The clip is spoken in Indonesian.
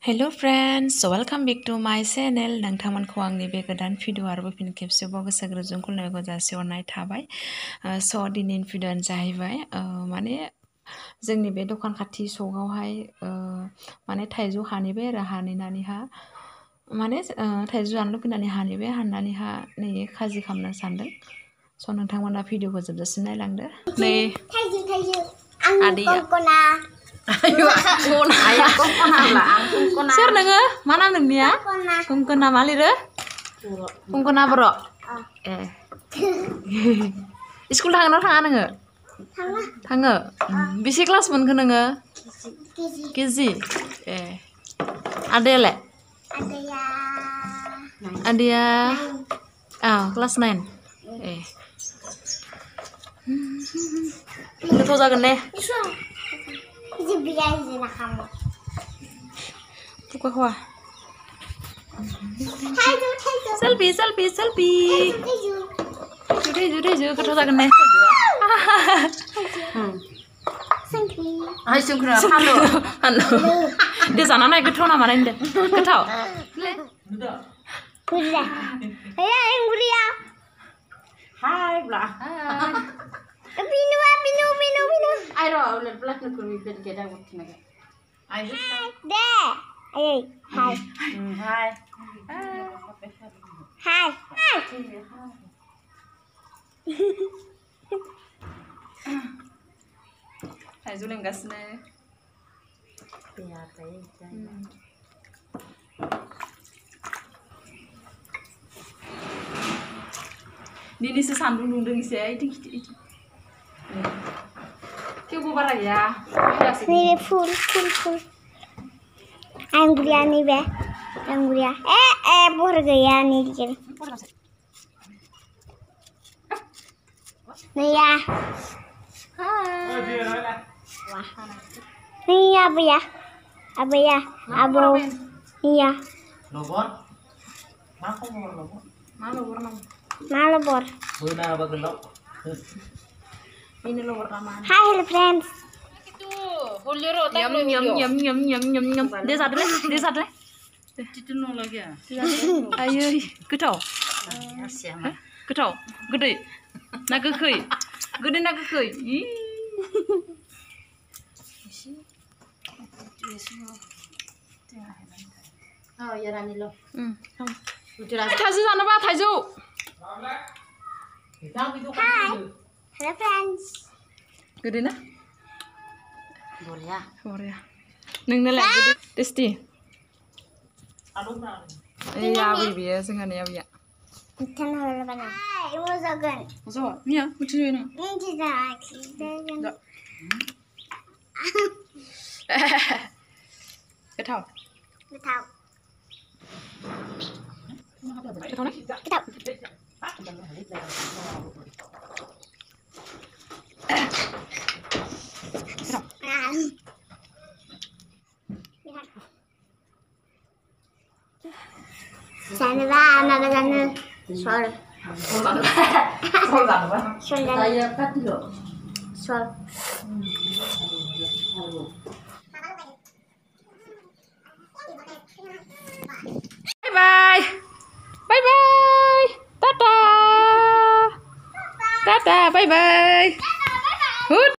Hello friends, so welcome back to my channel. नोंथांमोनखौ आंनि बे गोदान भिडिअ आरो फिन खेबसेबाव गोसो गोरबोजों खुलुमनायखौ जासिहरनाय थाबाय। स' दिनैनि भिडिअ'आनो जाहैबाय माने जोंनि बे दखान खाथि सकआवहाय माने थाइजौ हानैबाय आरो हानैनानैहा माने थाइजौ जानो लुगैनानै हानैबाय हाननानैहा नै खाजि खालामनो सानदों। स' नोंथांमोना भिडिअ'खौ जोबजासिम नायलांदो। नै थाइजौ आदैया सोर नोङो मा नाम नोंनिया कंकना मा लिरो कंकना बर' ए स्कुल थाङो ना थाङा नोङो थाङो बेसे क्लास मोनखो नोङो केजि ए आदायालाय आदैया क्लास 9 ए गोथाव जागोन दे buka kuah selfie ketua jagan deh ayo halo di sana naik ketua nama lain deh ketua udah yang mulia hai belah Pinu ayo udah belah nukur bibir kita waktu naga ayo deh ayo hai Thaijou लेंगासिनो दिनैसो सान्दुं दुंदों एसे इथिं थेवबो बारा गैया ini full ayam guria nih be ayam guria bor gaya nih dikit nih ya nih apa ya abo iya lobor mana bor ini lobor nama hai hello friends Nyam. Dia sadar. Itu nol lagi ya. Ayo, ketau. Ketau, gede. Nak kekei. Gede nak kekei. oh ya Rani lo Thaijou sana ba Thaijou. hai hello friends Gede na? boleh Korea. Nengnya lagi gede. Tasty. Iya, bibi ya, sengaja ya biya. Kita nol apa nih? Ibu zagan. Masa? Iya, lucu ini. Ini kita. Ketau. Sana ba anak sana sol. Saya kat lo. Sol. Bye. Tata. Bye bye. Good.